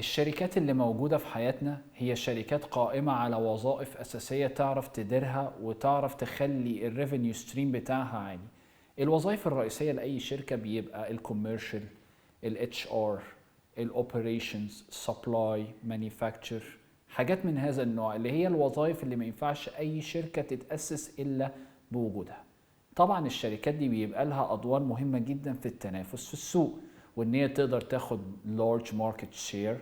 الشركات اللي موجودة في حياتنا هي شركات قائمة على وظائف أساسية تعرف تديرها وتعرف تخلي الريفينيو ستريم بتاعها عالي. الوظائف الرئيسية لأي شركة بيبقى الكوميرشال، الاتش ار، الاوبريشنز، سبلاي، مانيفاكتشر، حاجات من هذا النوع اللي هي الوظائف اللي ما ينفعش أي شركة تتأسس إلا بوجودها. طبعا الشركات دي بيبقى لها أدوار مهمة جدا في التنافس في السوق، وان هي تقدر تاخد large market share،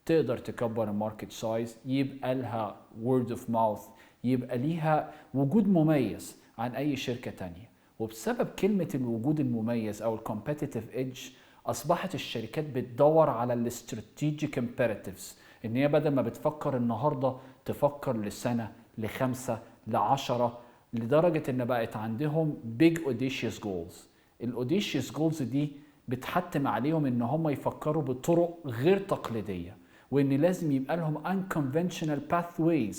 تقدر تكبر الماركت سايز، يبقى لها word of mouth، يبقى ليها وجود مميز عن اي شركة تانية. وبسبب كلمة الوجود المميز او الكومبيتيتيف ايدج اصبحت الشركات بتدور على الاستراتيجيك امبيراتيفز، ان هي بدل ما بتفكر النهاردة تفكر لسنة، لخمسة، لعشرة، لدرجة ان بقت عندهم big audacious goals. الاوديشيوس جولز دي بتحتم عليهم ان هم يفكروا بطرق غير تقليديه، وان لازم يبقى لهم unconventional pathways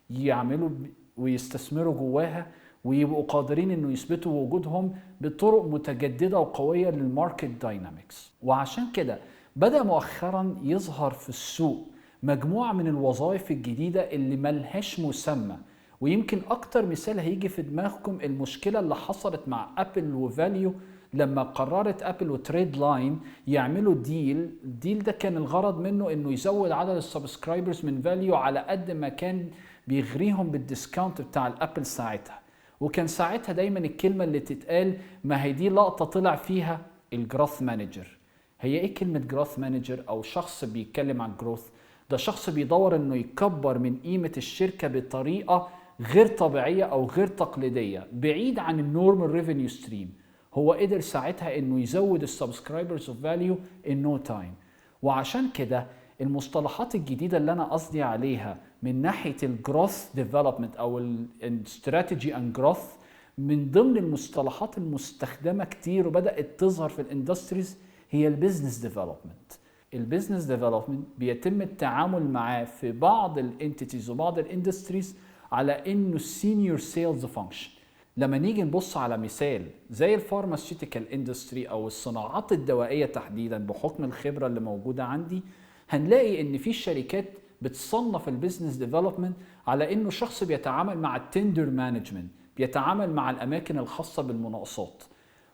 يعملوا ويستثمروا جواها، ويبقوا قادرين انه يثبتوا وجودهم بطرق متجدده وقويه للماركت داينامكس. وعشان كده بدأ مؤخرا يظهر في السوق مجموعه من الوظائف الجديده اللي ملهاش مسمى. ويمكن اكتر مثال هيجي في دماغكم المشكله اللي حصلت مع ابل وفاليو لما قررت ابل وتريد لاين يعملوا الديل ده كان الغرض منه انه يزود عدد السبسكرايبرز من فاليو على قد ما كان بيغريهم بالديسكاونت بتاع الابل ساعتها. وكان ساعتها دايما الكلمه اللي تتقال، ما هي دي لقطه طلع فيها الجروث مانجر. هي ايه كلمه جروث مانجر؟ او شخص بيتكلم عن جروث، ده شخص بيدور انه يكبر من قيمه الشركه بطريقه غير طبيعيه او غير تقليديه بعيد عن النورمال ريفينيو ستريم. هو قدر ساعتها انه يزود السبسكرايبرز اوف فاليو ان نو تايم. وعشان كده المصطلحات الجديده اللي انا قصدي عليها من ناحيه الجروث ديفلوبمنت او الاستراتيجي اند جروث، من ضمن المصطلحات المستخدمه كتير وبدات تظهر في الاندستريز هي البيزنس ديفلوبمنت. البيزنس ديفلوبمنت بيتم التعامل معاه في بعض الانتيتيز وبعض الاندستريز على انه سينيور سيلز فانكشن. لما نيجي نبص على مثال زي الفارماسيوتيكال اندستري او الصناعات الدوائيه تحديدا، بحكم الخبره اللي موجوده عندي هنلاقي ان في شركات بتصنف البيزنس ديفلوبمنت على انه شخص بيتعامل مع التندر مانجمنت، بيتعامل مع الاماكن الخاصه بالمناقصات.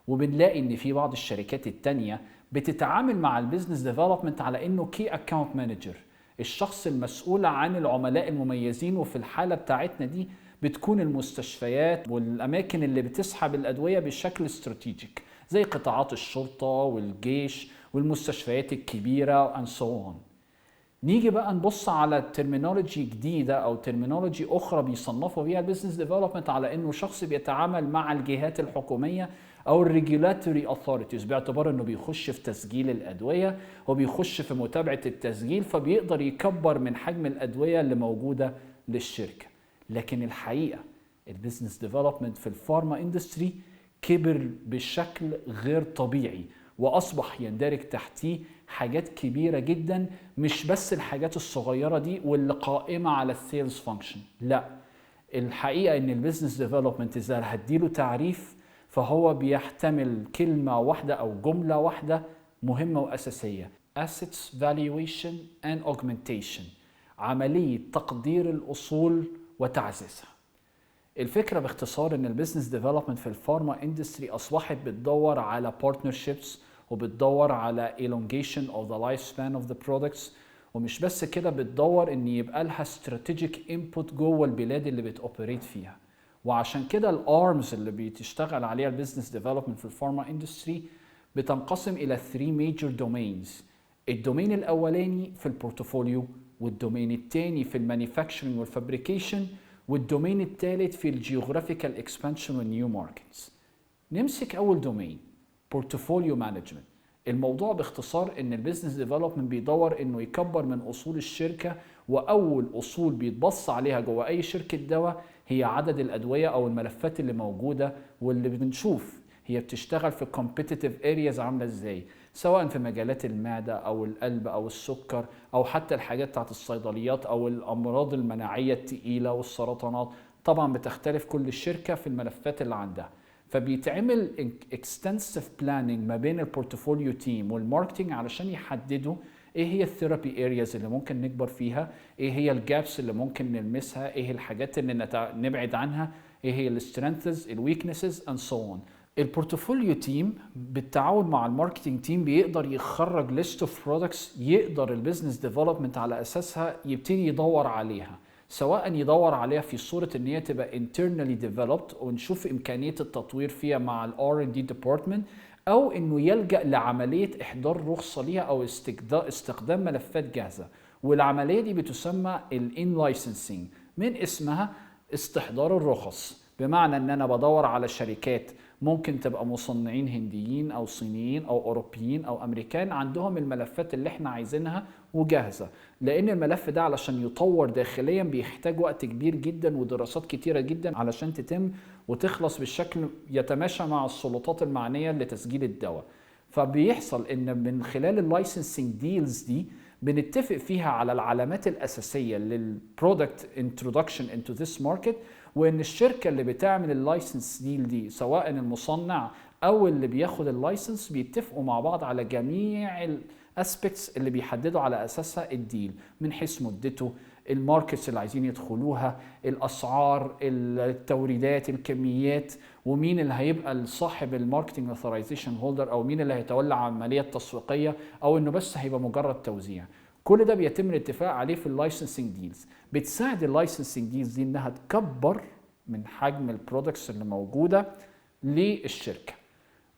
وبنلاقي ان في بعض الشركات التانية بتتعامل مع البيزنس ديفلوبمنت على انه كي اكاونت مانجر، الشخص المسؤول عن العملاء المميزين. وفي الحالة بتاعتنا دي بتكون المستشفيات والأماكن اللي بتسحب الأدوية بشكل استراتيجيك زي قطاعات الشرطة والجيش والمستشفيات الكبيرة and so on. نيجي بقى نبص على ترمينولوجي جديدة أو ترمينولوجي أخرى بيصنفوا بيها البيزنس ديفلوبمنت على إنه شخص بيتعامل مع الجهات الحكومية أو الريجولاتوري أثوريتيز، باعتبار إنه بيخش في تسجيل الأدوية وبيخش في متابعة التسجيل، فبيقدر يكبر من حجم الأدوية اللي موجودة للشركة. لكن الحقيقة البيزنس ديفلوبمنت في الفارما اندستري كبر بشكل غير طبيعي، واصبح يندرج تحتيه حاجات كبيره جدا، مش بس الحاجات الصغيره دي واللي قائمه على السيلز فانكشن. لا، الحقيقه ان البيزنس ديفلوبمنت اذا هديله تعريف فهو بيحتمل كلمه واحده او جمله واحده مهمه واساسيه: assets valuation and augmentation، عمليه تقدير الاصول وتعزيزها. الفكره باختصار ان البيزنس ديفلوبمنت في الفارما اندستري اصبحت بتدور على بارتنرشيبس، وبتدور على elongation of the lifespan of the products. ومش بس كده، بتدور ان يبقى لها strategic input جوه البلاد اللي بتوبريت فيها. وعشان كده الارمز اللي بتشتغل عليها البيزنس ديفلوبمنت في الفارما اندستري بتنقسم الى 3 major domains. الدومين الاولاني في البورتفوليو، والدومين الثاني في المانيفاكتشرنج والفابريكيشن، والدومين الثالث في الجيوغرافيكال اكسبانشن والنيو ماركتس. نمسك اول دومين، بورتفوليو مانجمنت. الموضوع باختصار ان البيزنس ديفلوبمنت بيدور انه يكبر من اصول الشركه، واول اصول بيتبص عليها جوه اي شركه دواء هي عدد الادويه او الملفات اللي موجوده، واللي بنشوف هي بتشتغل في competitive areas عامله ازاي، سواء في مجالات المعده او القلب او السكر او حتى الحاجات بتاعت الصيدليات او الامراض المناعيه الثقيله والسرطانات. طبعا بتختلف كل شركه في الملفات اللي عندها. فبيتعمل extensive planning ما بين البورتفوليو تيم والماركتنج علشان يحددوا ايه هي الثيرابي ارياز اللي ممكن نكبر فيها، ايه هي الجابس اللي ممكن نلمسها، ايه الحاجات اللي نبعد عنها، ايه هي السترينثز الويكنسز اند سو اون. البورتفوليو تيم بالتعاون مع الماركتنج تيم بيقدر يخرج ليست اوف برودكتس يقدر البيزنس ديفلوبمنت على اساسها يبتدي يدور عليها، سواء يدور عليها في صورة ان هي تبقى internally developed ونشوف امكانية التطوير فيها مع ال R&D department، او انه يلجأ لعملية احضار رخصة ليها او استخدام ملفات جاهزة. والعملية دي بتسمى ال in-licensing، من اسمها استحضار الرخص، بمعنى ان انا بدور على شركات ممكن تبقى مصنعين هنديين او صينيين او اوروبيين او امريكان عندهم الملفات اللي احنا عايزينها وجاهزة، لان الملف ده علشان يطور داخليا بيحتاج وقت كبير جدا ودراسات كتيرة جدا علشان تتم وتخلص بالشكل يتماشى مع السلطات المعنية لتسجيل الدواء. فبيحصل ان من خلال اللايسنسنج ديلز دي بنتفق فيها على العلامات الأساسية للبرودكت introduction into this market، وإن الشركة اللي بتعمل اللايسنس ديل دي سواء المصنع أو اللي بياخد اللايسنس بيتفقوا مع بعض على جميع الاسبكتس اللي بيحددوا على أساسها الديل، من حيث مدته، الماركتس اللي عايزين يدخلوها، الأسعار، التوريدات، الكميات، ومين اللي هيبقى صاحب الماركتنج اوثرايزيشن هولدر، او مين اللي هيتولى عمليه تسويقيه، او انه بس هيبقى مجرد توزيع. كل ده بيتم الاتفاق عليه في اللايسنسنج ديلز. بتساعد اللايسنسنج ديلز دي انها تكبر من حجم البرودكتس اللي موجوده للشركه.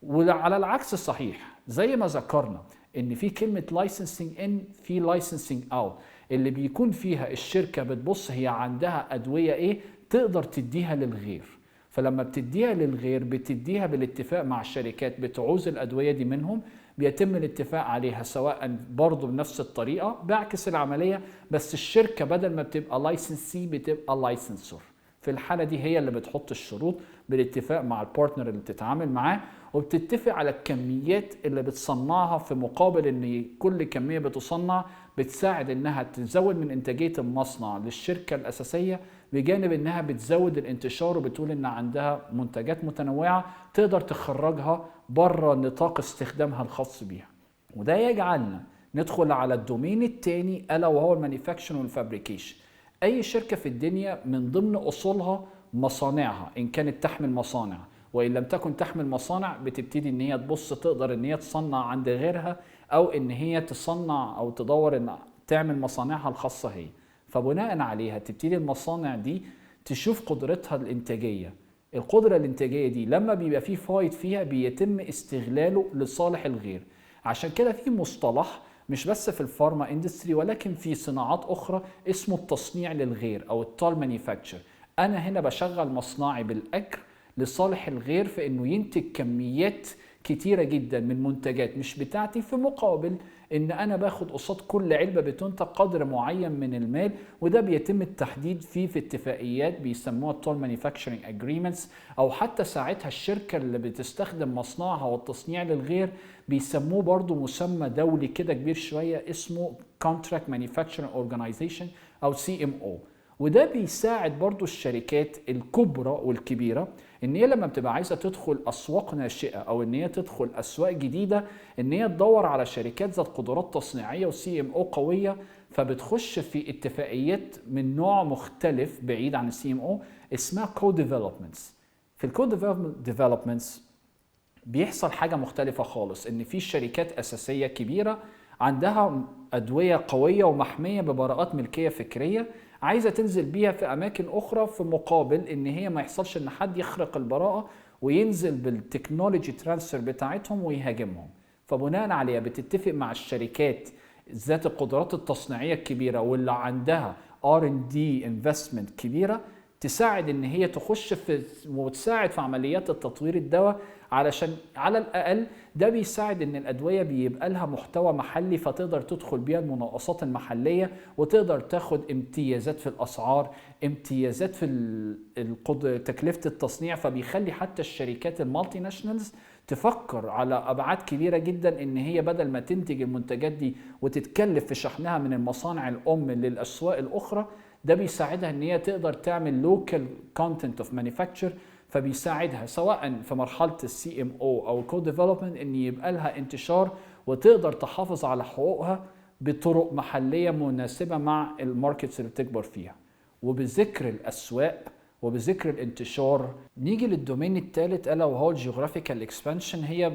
وعلى العكس صحيح، زي ما ذكرنا ان في كلمه لايسنسنج ان في لايسنسنج اوت، اللي بيكون فيها الشركه بتبص هي عندها ادويه ايه تقدر تديها للغير، فلما بتديها للغير بتديها بالاتفاق مع الشركات بتعوز الأدوية دي منهم، بيتم الاتفاق عليها سواء برضو بنفس الطريقة بعكس العملية، بس الشركة بدل ما بتبقى لايسنسي بتبقى لايسنسور. في الحالة دي هي اللي بتحط الشروط بالاتفاق مع البارتنر اللي بتتعامل معاه، وبتتفق على الكميات اللي بتصنعها، في مقابل ان كل كمية بتصنع بتساعد انها تزود من انتاجية المصنع للشركة الاساسية، بجانب انها بتزود الانتشار وبتقول ان عندها منتجات متنوعة تقدر تخرجها بره نطاق استخدامها الخاص بيها. وده يجعلنا ندخل على الدومين الثاني الا وهو المانيفاكتشرنج والفابريكيشن. اي شركة في الدنيا من ضمن اصولها مصانعها، ان كانت تحمل مصانع وان لم تكن تحمل مصانع بتبتدي ان هي تبص تقدر ان هي تصنع عند غيرها، او ان هي تصنع او تدور ان تعمل مصانعها الخاصة هي. فبناء عليها تبتدي المصانع دي تشوف قدرتها الانتاجية. القدرة الانتاجية دي لما بيبقى فيه فايض فيها بيتم استغلاله لصالح الغير. عشان كده في مصطلح مش بس في الفارما اندستري ولكن في صناعات اخرى اسمه التصنيع للغير او التول مانيفاكتشر. انا هنا بشغل مصنعي بالاجر لصالح الغير في انه ينتج كميات كتيرة جدا من منتجات مش بتاعتي، في مقابل ان انا باخد قصاد كل علبة بتنتج قدر معين من المال. وده بيتم التحديد فيه في اتفاقيات بيسموها التول مانيفاكتشرنج اجريمنتس، او حتى ساعتها الشركة اللي بتستخدم مصنعها والتصنيع للغير بيسموه برضو مسمى دولي كده كبير شوية اسمه Contract Manufacturing Organization او CMO. وده بيساعد برضو الشركات الكبرى والكبيرة ان هي لما بتبقى عايزة تدخل اسواق ناشئة او ان هي تدخل اسواق جديدة ان هي تدور على شركات ذات قدرات تصنيعية وسي ام او قوية، فبتخش في اتفاقيات من نوع مختلف بعيد عن السي ام او اسمها كو ديفلوبمنتس. في الكو ديفلوبمنتس بيحصل حاجة مختلفة خالص، ان في شركات اساسية كبيرة عندها ادوية قوية ومحمية ببراءات ملكية فكرية عايزة تنزل بيها في أماكن أخرى، في مقابل إن هي ما يحصلش إن حد يخرق البراءة وينزل بالتكنولوجي ترانسفير بتاعتهم ويهاجمهم. فبناء عليها بتتفق مع الشركات ذات القدرات التصنيعية الكبيرة واللي عندها R&D investment كبيرة تساعد إن هي تخش في وتساعد في عمليات التطوير الدواء، علشان على الأقل ده بيساعد إن الأدوية بيبقى لها محتوى محلي فتقدر تدخل بيها المناقصات المحلية وتقدر تاخد امتيازات في الأسعار، امتيازات في تكلفة التصنيع. فبيخلي حتى الشركات المالتي ناشونالز تفكر على أبعاد كبيرة جدا إن هي بدل ما تنتج المنتجات دي وتتكلف في شحنها من المصانع الأم للأسواق الأخرى، ده بيساعدها إن هي تقدر تعمل local content of manufacture. فبيساعدها سواء في مرحلة السي ام او او كو ديفلوبمنت ان يبقى لها انتشار وتقدر تحافظ على حقوقها بطرق محلية مناسبة مع الماركتس اللي بتكبر فيها. وبذكر الأسواق وبذكر الانتشار نيجي للدومين الثالث ألا وهو الجيوغرافيكال اكسبانشن. هي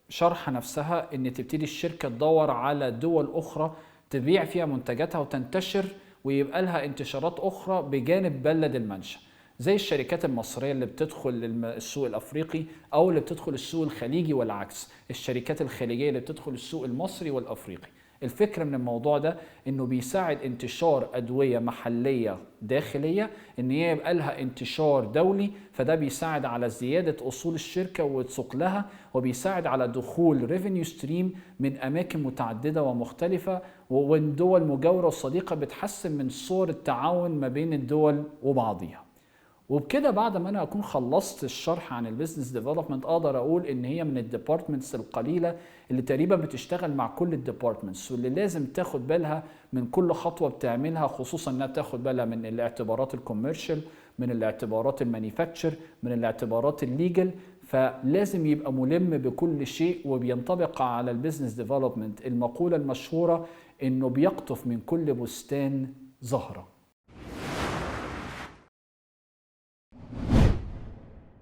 شرح نفسها ان تبتدي الشركة تدور على دول أخرى تبيع فيها منتجاتها وتنتشر ويبقى لها انتشارات أخرى بجانب بلد المنشأ، زي الشركات المصرية اللي بتدخل السوق الأفريقي أو اللي بتدخل السوق الخليجي، والعكس الشركات الخليجية اللي بتدخل السوق المصري والأفريقي. الفكرة من الموضوع ده انه بيساعد انتشار ادوية محلية داخلية ان هي يبقى لها انتشار دولي، فده بيساعد على زيادة اصول الشركة وثقلها، وبيساعد على دخول ريفينيو ستريم من اماكن متعددة ومختلفة، ومن دول مجاورة وصديقة بتحسن من صور التعاون ما بين الدول وبعضها. وبكده بعد ما انا اكون خلصت الشرح عن البيزنس ديفلوبمنت اقدر اقول ان هي من الديبارتمنتس القليله اللي تقريبا بتشتغل مع كل الديبارتمنتس، واللي لازم تاخد بالها من كل خطوه بتعملها، خصوصا انها تاخد بالها من الاعتبارات الكوميرشال، من الاعتبارات المانيفاكتشر، من الاعتبارات الليجل. فلازم يبقى ملم بكل شيء، وبينطبق على البيزنس ديفلوبمنت المقوله المشهوره انه بيقطف من كل بستان زهره.